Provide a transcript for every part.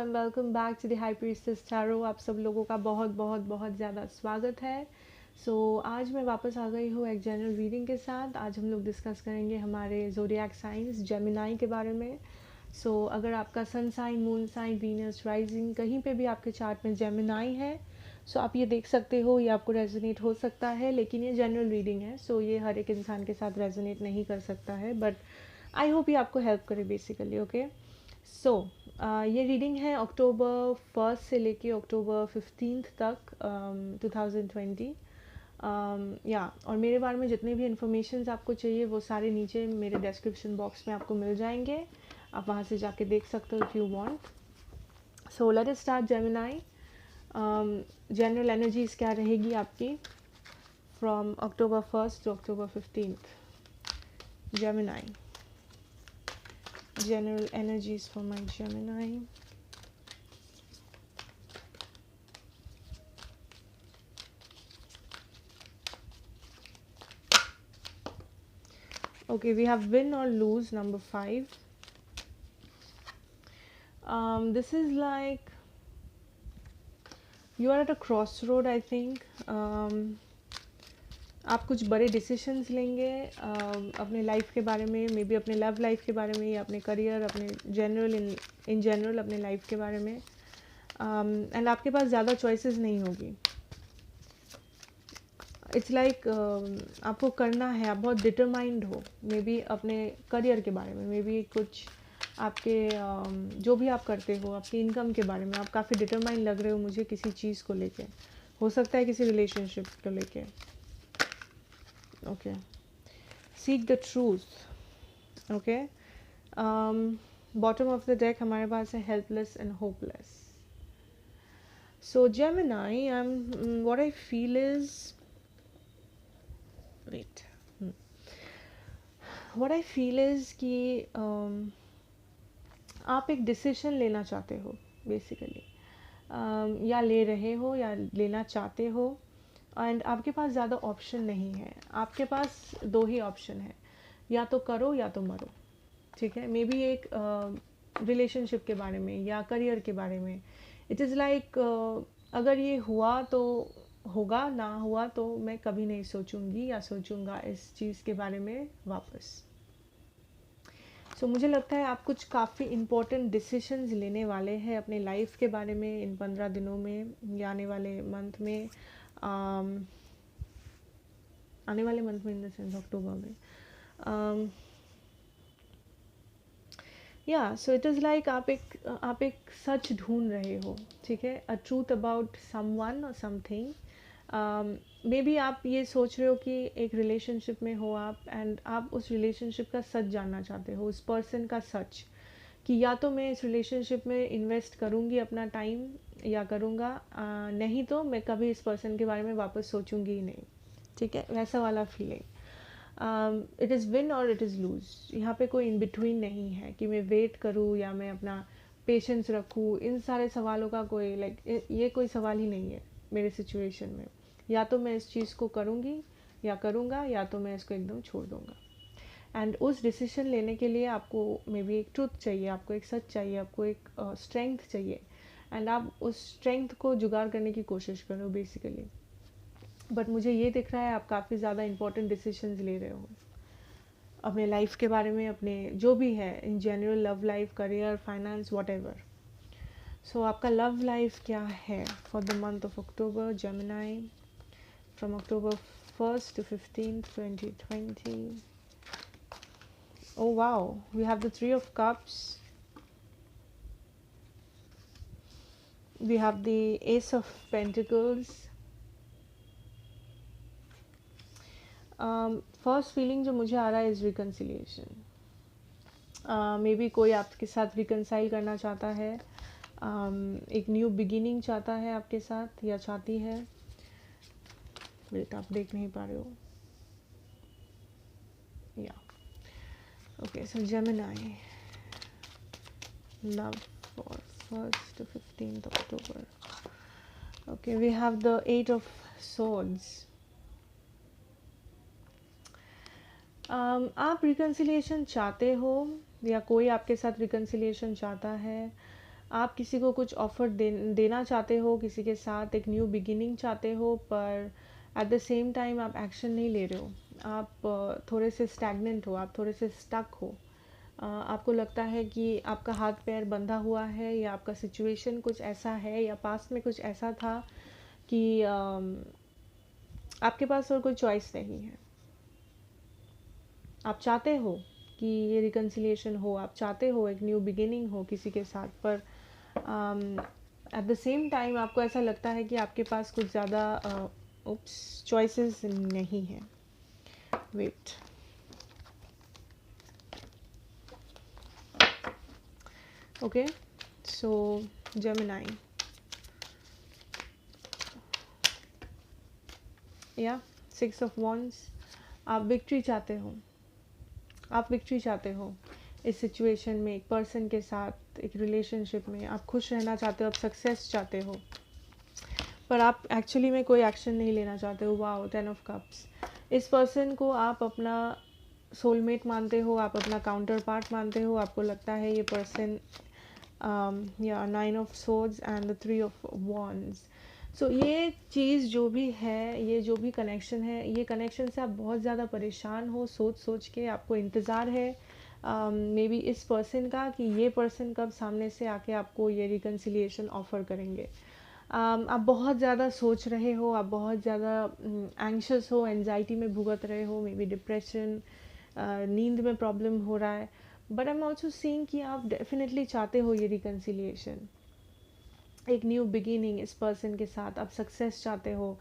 Everyone, welcome back to the high priestess tarot. आप सब लोगों का बहुत बहुत बहुत ज़्यादा स्वागत है। आज मैं वापस आ गई हूँ एक जनरल रीडिंग के साथ। आज हम लोग डिस्कस करेंगे हमारे ज़ोडिएक साइंस जेमिनाई के बारे में। अगर आपका sun sign, moon sign, Venus, rising कहीं पे भी आपके चार्ट में जेमिनाई है, आप ये देख सकते हो, ये आपको रेजोनेट हो सकता है। लेकिन ये जनरल रीडिंग है, ये हर एक इंसान के साथ रेजोनेट नहीं कर सकता है, बट आई होप ये आपको हेल्प करे बेसिकली। ओके, ये रीडिंग है अक्टूबर 1 से लेके अक्टूबर 15 तक 2020। और मेरे बारे में जितने भी इंफॉर्मेशन आपको चाहिए वो सारे नीचे मेरे डिस्क्रिप्शन बॉक्स में आपको मिल जाएंगे। आप वहाँ से जाके देख सकते हो if you want. Let us start Gemini. General energies क्या रहेगी आपकी from October 1 to October 15। Gemini, general energies for my Gemini. Okay, we have win or lose, number 5. This is like you are at a crossroad, I think. आप कुछ बड़े decisions लेंगे अपने life के बारे में, मे बी अपने love life के बारे में, या अपने करियर, अपने जनरल इन जनरल अपने लाइफ के बारे में। एंड आपके पास ज़्यादा चॉइसेस नहीं होगी। इट्स लाइक आपको करना है, आप बहुत डिटरमाइंड हो, मे बी अपने करियर के बारे में, मे बी कुछ आपके जो भी आप करते हो, आपकी इनकम के बारे में आप काफ़ी डिटरमाइंड लग रहे हो मुझे किसी चीज़ को लेके। हो सकता है किसी रिलेशनशिप को लेके। Okay, seek the truth. Okay, bottom of the deck हमारे पास है helpless and hopeless. So Gemini, what I feel is what I feel is कि आप एक डिसीजन लेना चाहते हो बेसिकली, या ले रहे हो या लेना चाहते हो, एंड आपके पास ज़्यादा ऑप्शन नहीं है। आपके पास दो ही ऑप्शन है, या तो करो या तो मरो। ठीक है, मे बी एक रिलेशनशिप के बारे में या करियर के बारे में। इट इज़ लाइक अगर ये हुआ तो होगा, ना हुआ तो मैं कभी नहीं सोचूंगी या सोचूंगा इस चीज़ के बारे में वापस। मुझे लगता है आप कुछ काफ़ी इम्पोर्टेंट डिसीशंस लेने वाले हैं अपने लाइफ के बारे में इन 15 दिनों में, या आने वाले मंथ में, आने वाले मंथ में इन द सेंस अक्टूबर में। सो इट इज़ लाइक आप एक सच ढूंढ रहे हो। ठीक है, अ ट्रूथ अबाउट समवन और समथिंग। मे बी आप ये सोच रहे हो कि एक रिलेशनशिप में हो आप, एंड आप उस रिलेशनशिप का सच जानना चाहते हो, उस पर्सन का सच, कि या तो मैं इस रिलेशनशिप में इन्वेस्ट करूँगी अपना टाइम या करूँगा, नहीं तो मैं कभी इस पर्सन के बारे में वापस सोचूंगी ही नहीं। ठीक है, वैसा वाला फीलिंग। इट इज़ विन और इट इज़ लूज़। यहाँ पे कोई इन बिटवीन नहीं है कि मैं वेट करूँ या मैं अपना पेशेंस रखूँ। इन सारे सवालों का कोई ये कोई सवाल ही नहीं है मेरे सिचुएशन में। या तो मैं इस चीज़ को करूँगी या करूँगा, या तो मैं इसको एकदम छोड़ दूँगा। एंड उस डिसीजन लेने के लिए आपको मे बी एक ट्रुथ चाहिए, आपको एक सच चाहिए, आपको एक स्ट्रेंथ चाहिए, एंड आप उस स्ट्रेंथ को जुगाड़ करने की कोशिश करो बेसिकली। बट मुझे ये दिख रहा है आप काफ़ी ज़्यादा इंपॉर्टेंट डिसीजंस ले रहे हो अपने लाइफ के बारे में, अपने जो भी है in general, love life, career, finance, what ever. आपका लव लाइफ क्या है for the month of October Gemini, from October 1 to 15, 2020? Oh wow, we have the 3 of Cups, we have the Ace of Pentacles. First feeling जो मुझे आ रहा है is reconciliation. May be कोई आपके साथ रिकन्साइल करना चाहता है, एक न्यू बिगिनिंग चाहता है आपके साथ या चाहती है। वेट, आप देख नहीं पा रहे हो। या okay, so Gemini, love for 1 to 15 October. Okay, we have the 8 of Swords. आप रिकन्सिलिएशन चाहते हो या कोई आपके साथ रिकन्सिलिएशन चाहता है। आप किसी को कुछ ऑफ़र देना चाहते हो, किसी के साथ एक न्यू बिगिनिंग चाहते हो, पर एट द सेम टाइम आप एक्शन नहीं ले रहे हो। आप थोड़े से स्टैग्नेंट हो, आप थोड़े से स्टक हो। आपको लगता है कि आपका हाथ पैर बंधा हुआ है, या आपका सिचुएशन कुछ ऐसा है, या पास्ट में कुछ ऐसा था कि आपके पास और कोई चॉइस नहीं है। आप चाहते हो कि ये रिकन्सिलिएशन हो, आप चाहते हो एक न्यू बिगिनिंग हो किसी के साथ, पर एट द सेम टाइम आपको ऐसा लगता है कि आपके पास कुछ ज़्यादा चॉइसेस नहीं है। वेट, ओके, सो जेमिनाई, या 6 ऑफ वॉन्ड्स, आप विक्ट्री चाहते हो। आप विक्ट्री चाहते हो इस सिचुएशन में, एक पर्सन के साथ एक रिलेशनशिप में आप खुश रहना चाहते हो, आप सक्सेस चाहते हो, पर आप एक्चुअली में कोई एक्शन नहीं लेना चाहते हो। Wow, 10 of cups. इस पर्सन को आप अपना सोलमेट मानते हो, आप अपना काउंटर पार्ट मानते हो। आपको लगता है ये पर्सन, या 9 of swords and the 3 of wands. So ये चीज़ जो भी है, ये जो भी कनेक्शन है, ये कनेक्शन से आप बहुत ज़्यादा परेशान हो, सोच सोच के आपको इंतज़ार है मे बी इस पर्सन का कि ये पर्सन कब सामने से आके आपको ये रिकन्सिलिएशन ऑफ़र करेंगे। आप बहुत ज़्यादा सोच रहे हो, आप बहुत ज़्यादा एंग्शियस हो, एंजाइटी में भुगत रहे हो, मे बी डिप्रेशन, नींद में प्रॉब्लम हो रहा है, but I am also seeing कि आप डेफिनेटली चाहते हो ये रिकन्सिलिएशन, एक न्यू बिगिनिंग इस पर्सन के साथ, आप सक्सेस चाहते हो।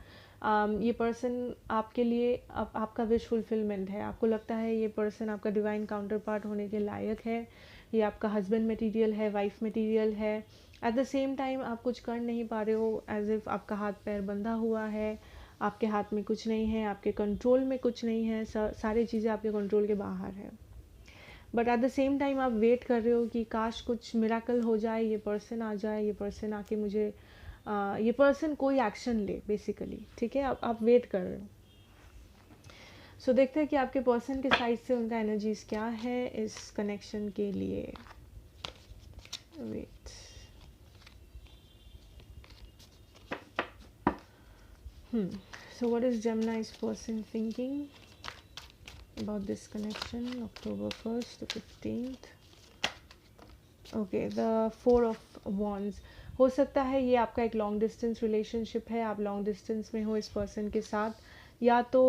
ये पर्सन आपके लिए आपका विश फुलफिलमेंट है। आपको लगता है ये पर्सन आपका डिवाइन काउंटर पार्ट होने के लायक है, ये आपका हस्बैंड मटेरियल है, वाइफ मटेरियल है। एट द सेम टाइम आप कुछ कर नहीं पा रहे हो, एज इफ़ आपका हाथ पैर बंधा हुआ है, आपके हाथ में कुछ नहीं है, आपके कंट्रोल में कुछ नहीं है, सारी चीज़ें आपके कंट्रोल के बाहर है। But at the same time आप वेट कर रहे हो कि काश कुछ मिराकल हो जाए, ये पर्सन आ जाए, ये पर्सन आके मुझे ये पर्सन कोई एक्शन ले बेसिकली, ठीक है। आप वेट कर रहे हो। सो देखते हैं कि आपके पर्सन के साइड से उनका एनर्जीज क्या है इस कनेक्शन के लिए। Wait, so what is Gemini's person thinking about this connection, October 1st to 15th? Okay, the 4 of wands. हो सकता है ये आपका एक लॉन्ग डिस्टेंस रिलेशनशिप है, आप लॉन्ग डिस्टेंस में हो इस पर्सन के साथ, या तो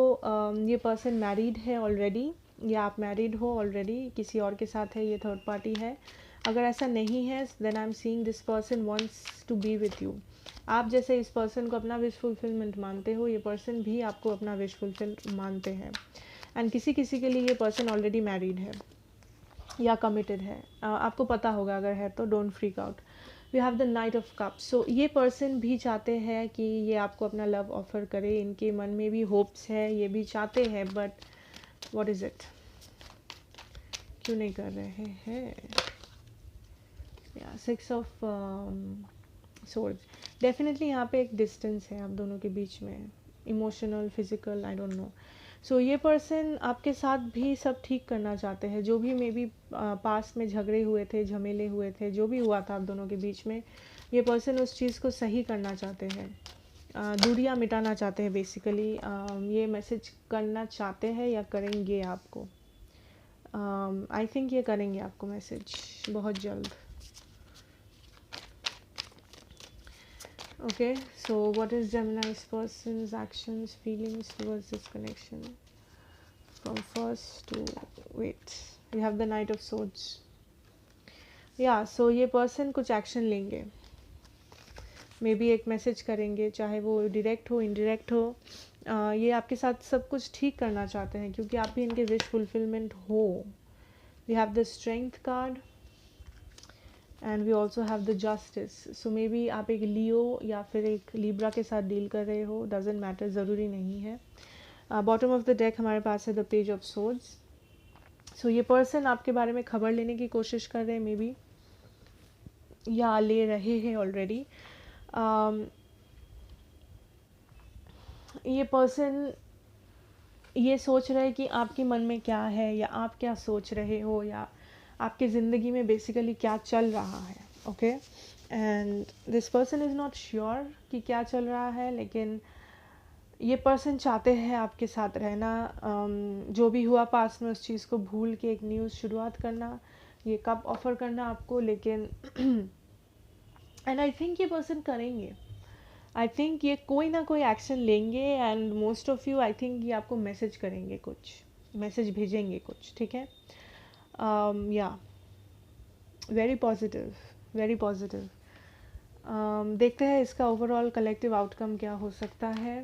ये पर्सन मैरिड है ऑलरेडी, या आप मैरिड हो ऑलरेडी, किसी और के साथ है, ये थर्ड पार्टी है। अगर ऐसा नहीं है, then I am seeing this person wants to be with you. आप जैसे इस पर्सन को अपना विश फुलफिलमेंट मानते हो, ये पर्सन भी आपको अपना विश फुलफिल मानते हैं। एंड किसी किसी के लिए ये पर्सन ऑलरेडी मैरिड है या कमिटेड है, आपको पता होगा, अगर है तो don't freak out. We have the knight of cups. So ये पर्सन भी चाहते हैं कि ये आपको अपना लव ऑफर करे, इनके मन में भी होप्स है, ये भी चाहते हैं, बट व्हाट इज़ इट, क्यों नहीं कर रहे हैं। या 6 ऑफ सोर्ड्स। डेफिनेटली यहाँ पे एक डिस्टेंस है आप दोनों के बीच में, emotional, physical, I don't know. So ये पर्सन आपके साथ भी सब ठीक करना चाहते हैं, जो भी मे बी पास्ट में झगड़े हुए थे, झमेले हुए थे, जो भी हुआ था आप दोनों के बीच में, ये पर्सन उस चीज़ को सही करना चाहते हैं, दूरियां मिटाना चाहते हैं बेसिकली। ये मैसेज करना चाहते हैं या करेंगे आपको, आई थिंक ये करेंगे आपको मैसेज बहुत जल्द। Okay, so what is Gemini's person's actions, feelings towards this connection from first to, wait, we have the Knight of Swords. Yeah, so ये person कुछ action लेंगे, मे बी एक मैसेज करेंगे, चाहे वो डायरेक्ट हो, इनडायरेक्ट हो। ये आपके साथ सब कुछ ठीक करना चाहते हैं, क्योंकि आप भी इनके विश फुलफिलमेंट हो। We have the strength card and we also have the justice. So maybe आप एक लियो या फिर एक लिब्रा के साथ डील कर रहे हो, डजेंट मैटर, ज़रूरी नहीं है। बॉटम ऑफ द डेक हमारे पास है द पेज ऑफ सोर्ड्स। सो ये पर्सन आपके बारे में खबर लेने की कोशिश कर रहे हैं, मे बी, या ले रहे हैं ऑलरेडी। ये पर्सन ये सोच रहे हैं कि आपके मन में क्या है, या आप क्या सोच रहे हो, या आपके ज़िंदगी में बेसिकली क्या चल रहा है। Okay, and this person is not sure कि क्या चल रहा है, लेकिन ये पर्सन चाहते हैं आपके साथ रहना। जो भी हुआ पास में उस चीज़ को भूल के एक न्यू शुरुआत करना, ये कब ऑफ़र करना आपको, लेकिन एंड आई थिंक ये पर्सन करेंगे। आई थिंक ये कोई ना कोई एक्शन लेंगे, and most of you I think ये आपको मैसेज करेंगे, कुछ मैसेज भेजेंगे कुछ, ठीक है। या वेरी पॉजिटिव, वेरी पॉजिटिव। देखते हैं इसका ओवरऑल कलेक्टिव आउटकम क्या हो सकता है।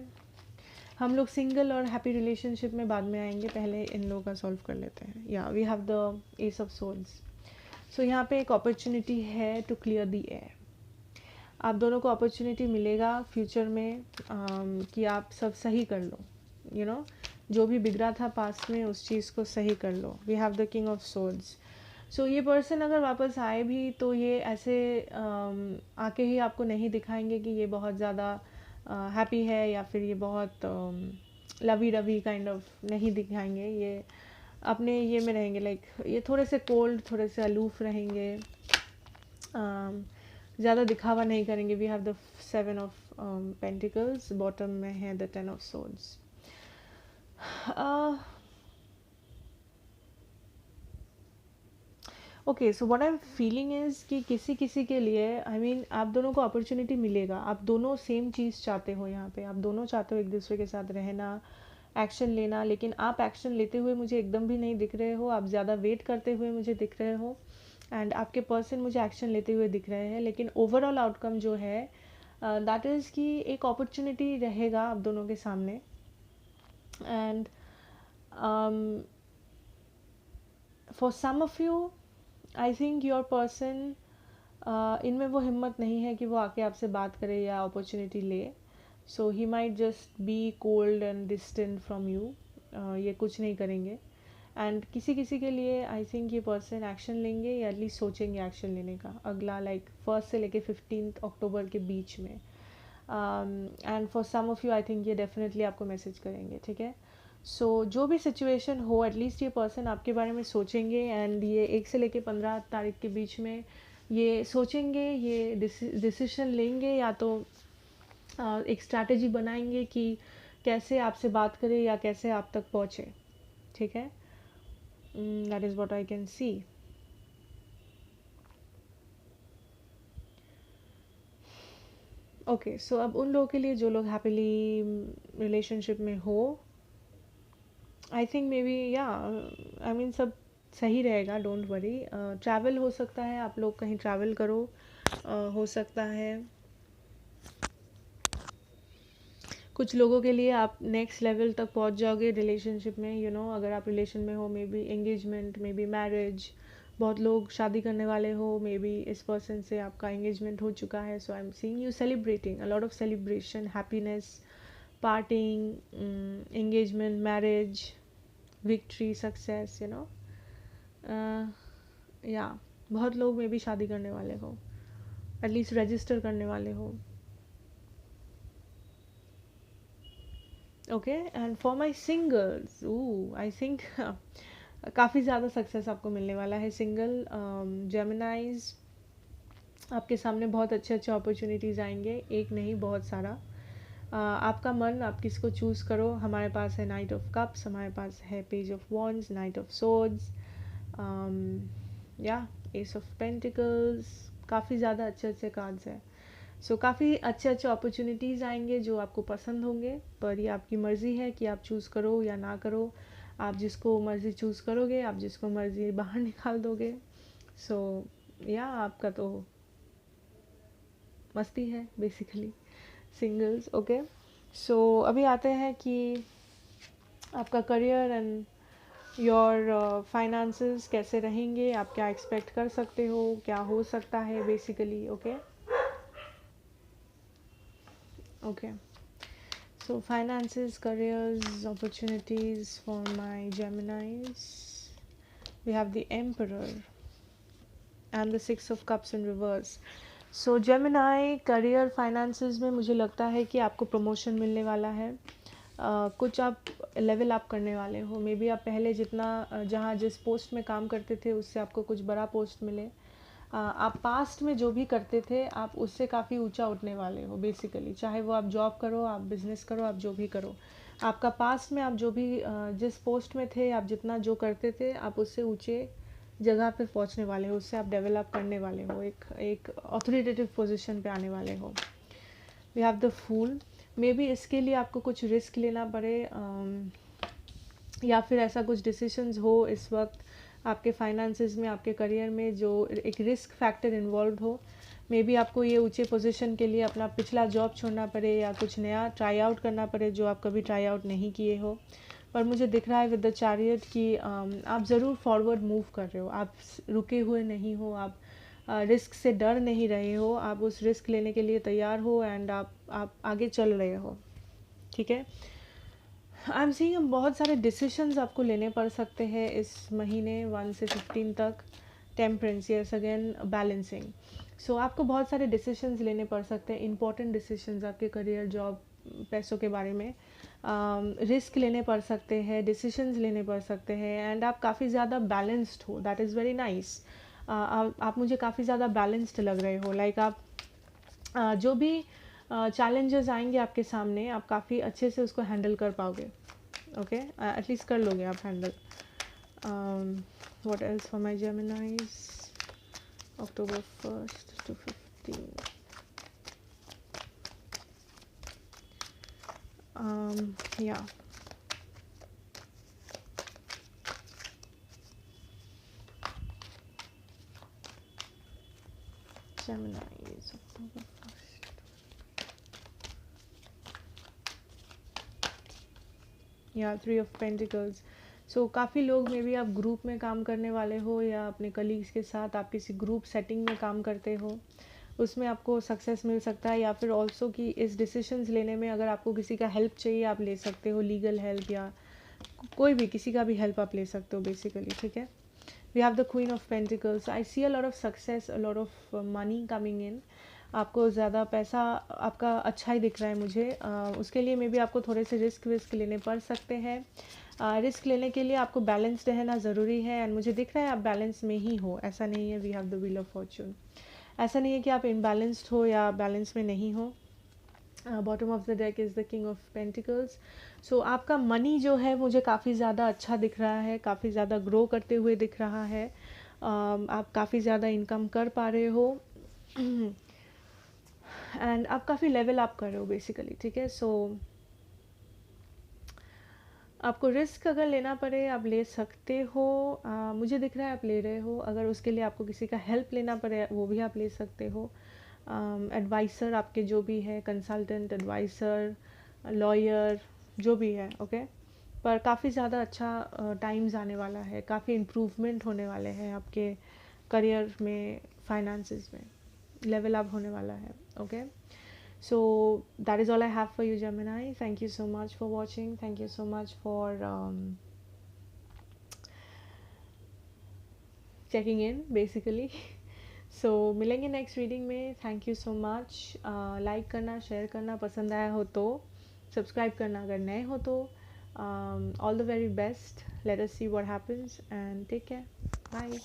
हम लोग सिंगल और हैप्पी रिलेशनशिप में बाद में आएंगे, पहले इन लोगों का सॉल्व कर लेते हैं। या we have the ace of souls. So यहाँ पे एक अपॉर्चुनिटी है टू क्लियर द एयर। आप दोनों को अपॉर्चुनिटी मिलेगा फ्यूचर में कि आप सब सही कर लो, यू नो, जो भी बिगड़ा था पास्ट में उस चीज़ को सही कर लो। We have the king of souls. So ये पर्सन अगर वापस आए भी तो ये ऐसे आके ही आपको नहीं दिखाएंगे कि ये बहुत ज़्यादा हैप्पी है, या फिर ये बहुत लवी डवी काइंड ऑफ नहीं दिखाएंगे। ये अपने ये में रहेंगे, लाइक ये थोड़े से कोल्ड, थोड़े से अलूफ रहेंगे, ज़्यादा दिखावा नहीं करेंगे। We have the 7 of pentacles, bottom में है the 10 of souls. Okay, so what I am feeling is कि किसी किसी के लिए आई मीन आप दोनों को अपॉर्चुनिटी मिलेगा। आप दोनों सेम चीज़ चाहते हो, यहाँ पे आप दोनों चाहते हो एक दूसरे के साथ रहना, एक्शन लेना, लेकिन आप एक्शन लेते हुए मुझे एकदम भी नहीं दिख रहे हो। आप ज़्यादा वेट करते हुए मुझे दिख रहे हो, एंड आपके पर्सन मुझे एक्शन लेते हुए दिख रहे हैं। लेकिन ओवरऑल आउटकम जो है दैट इज़ कि एक अपॉर्चुनिटी रहेगा आप दोनों के सामने, and for some of you I think your person, इनमें वो हिम्मत नहीं है कि वो आके आपसे बात करे या अपॉर्चुनिटी ले। So he might just be cold and distant from you. ये कुछ नहीं करेंगे। एंड किसी किसी के लिए आई थिंक ये पर्सन एक्शन लेंगे, या एटलीस्ट सोचेंगे एक्शन लेने का अगला, लाइक 1 से लेके 15 अक्टूबर के बीच में। And for some of you I think ये डेफिनेटली आपको मैसेज करेंगे, ठीक है। सो जो भी सिचुएशन हो, एटलीस्ट ये पर्सन आपके बारे में सोचेंगे, एंड ये 1 से लेके 15 तारीख के बीच में ये सोचेंगे, ये डिसीजन लेंगे, या तो एक स्ट्रैटेजी बनाएंगे कि कैसे आपसे बात करें या कैसे आप तक पहुँचे, ठीक है। That is what I can see. Okay, so अब उन लोगों के लिए जो लोग हैप्पीली रिलेशनशिप में हो, आई थिंक मे बी या आई मीन सब सही रहेगा, डोंट वरी। ट्रैवल हो सकता है, आप लोग कहीं ट्रैवल करो, हो सकता है कुछ लोगों के लिए आप नेक्स्ट लेवल तक पहुंच जाओगे रिलेशनशिप में, यू नो, अगर आप रिलेशन में हो, may be engagement, may be marriage. बहुत लोग शादी करने वाले हो, मे बी इस पर्सन से आपका एंगेजमेंट हो चुका है। So I am seeing you celebrating a lot of celebration, happiness, parting, engagement, marriage, victory, success, you know. या बहुत लोग मे बी शादी करने वाले हो, एटलीस्ट रजिस्टर करने वाले हो। Okay, and for my singles, I think काफ़ी ज़्यादा सक्सेस आपको मिलने वाला है। सिंगल जेमिनाइज, आपके सामने बहुत अच्छे अच्छे अपॉर्चुनिटीज़ आएंगे, एक नहीं बहुत सारा। आपका मन, आप किसको चूज़ करो। हमारे पास है नाइट ऑफ कप्स, हमारे पास है page of wands, night of swords, या एस ऑफ पेंटिकल्स। काफ़ी ज़्यादा अच्छे अच्छे कार्ड्स हैं। सो काफ़ी अच्छे अच्छे अपॉर्चुनिटीज़ आएंगे जो आपको पसंद होंगे, पर ये आपकी मर्ज़ी है कि आप चूज़ करो या ना करो। आप जिसको मर्ज़ी चूज़ करोगे, आप जिसको मर्ज़ी बाहर निकाल दोगे। सो या आपका तो मस्ती है बेसिकली, सिंगल्स। ओके, सो अभी आते हैं कि आपका करियर एंड योर फाइनेंसेस कैसे रहेंगे, आप क्या एक्सपेक्ट कर सकते हो, क्या हो सकता है basically. Okay, okay, so finances, careers, opportunities for my Geminis. We have the Emperor and the 6 of Cups in reverse. So Gemini, career, finances में मुझे लगता है कि आपको प्रमोशन मिलने वाला है। कुछ आप लेवल अप करने वाले हो, मे बी आप पहले जितना जहाँ जिस पोस्ट में काम करते थे उससे आपको कुछ बड़ा पोस्ट मिले। आप पास्ट में जो भी करते थे आप उससे काफ़ी ऊंचा उठने वाले हो बेसिकली, चाहे वो आप जॉब करो, आप बिज़नेस करो, आप जो भी करो। आपका पास्ट में आप जो भी जिस पोस्ट में थे, आप जितना जो करते थे, आप उससे ऊंचे जगह पे पहुंचने वाले हो, उससे आप डेवलप करने वाले हो, एक एक ऑथोरिटेटिव पोजीशन पे आने वाले हो। We have the fool. Maybe इसके लिए आपको कुछ रिस्क लेना पड़े, या फिर ऐसा कुछ डिसीशंस हो इस वक्त आपके फाइनेंसेस में, आपके करियर में, जो एक रिस्क फैक्टर इन्वॉल्व हो। मे बी आपको ये ऊंचे पोजीशन के लिए अपना पिछला जॉब छोड़ना पड़े या कुछ नया ट्राई आउट करना पड़े जो आप कभी ट्राई आउट नहीं किए हो। पर मुझे दिख रहा है विद द चैरियट कि आप ज़रूर फॉरवर्ड मूव कर रहे हो, आप रुके हुए नहीं हो, आप रिस्क से डर नहीं रहे हो, आप उस रिस्क लेने के लिए तैयार हो एंड आप आगे चल रहे हो। ठीक है, आई एम सीइंग बहुत सारे डिसीशंस आपको लेने पड़ सकते हैं इस महीने 1 से 15 तक। Temperance, yes again balancing. So आपको बहुत सारे डिसीशंस लेने पड़ सकते हैं, इंपॉर्टेंट डिसीशंस आपके करियर, जॉब, पैसों के बारे में। रिस्क लेने पड़ सकते हैं, डिसीशंस लेने पड़ सकते हैं, एंड आप काफ़ी ज़्यादा बैलेंस्ड हो, दैट इज़ वेरी नाइस। आप मुझे काफ़ी ज़्यादा बैलेंस्ड लग रहे हो, लाइक आप जो भी चैलेंजेस आएंगे आपके सामने, आप काफ़ी अच्छे से उसको हैंडल कर पाओगे। ओके, एटलीस्ट कर लोगे आप handle. What else for my जेमिनाइज, October 1st to 15th. Yeah. Gemini is October 1st. Yeah, 3 of Pentacles. सो काफ़ी लोग मे बी आप ग्रुप में काम करने वाले हो या अपने कलीग्स के साथ आप किसी ग्रुप सेटिंग में काम करते हो, उसमें आपको सक्सेस मिल सकता है। या फिर ऑल्सो कि इस डिसीशंस लेने में अगर आपको किसी का हेल्प चाहिए, आप ले सकते हो, लीगल हेल्प या कोई भी किसी का भी हेल्प आप ले सकते हो बेसिकली। ठीक है, we have the queen of pentacles. I see a lot of success, a lot of money coming in. आपको ज़्यादा पैसा आपका अच्छा ही दिख रहा है मुझे। उसके लिए मे बी आपको थोड़े से रिस्क लेने पड़ सकते हैं। रिस्क लेने के लिए आपको बैलेंस रहना ज़रूरी है, एंड मुझे दिख रहा है आप बैलेंस में ही हो, ऐसा नहीं है। We have the wheel of fortune. ऐसा नहीं है कि आप इनबैलेंस्ड हो या बैलेंस में नहीं हो। Bottom of the deck is the king of pentacles. So आपका मनी जो है मुझे काफ़ी ज़्यादा अच्छा दिख रहा है, काफ़ी ज़्यादा ग्रो करते हुए दिख रहा है। आप काफ़ी ज़्यादा इनकम कर पा रहे हो एंड आप काफ़ी लेवल अप कर रहे हो बेसिकली। ठीक है, सो आपको रिस्क अगर लेना पड़े आप ले सकते हो। मुझे दिख रहा है आप ले रहे हो। अगर उसके लिए आपको किसी का हेल्प लेना पड़े वो भी आप ले सकते हो। एडवाइसर आपके जो भी है, कंसल्टेंट, एडवाइसर, लॉयर, जो भी है, ओके। पर काफ़ी ज़्यादा अच्छा टाइम्स आने वाला है, काफ़ी इम्प्रूवमेंट होने वाले हैं आपके करियर में, फाइनेंसेस में लेवल अप होने वाला है। Okay, so that is all I have for you, Gemini. Thank you so much for watching. Thank you so much for checking in basically. So मिलेंगे नेक्स्ट रीडिंग में। Thank you so much. Like करना, share करना, पसंद आया हो तो subscribe करना अगर नए हो तो। All the very best. Let us see what happens and take care. Bye.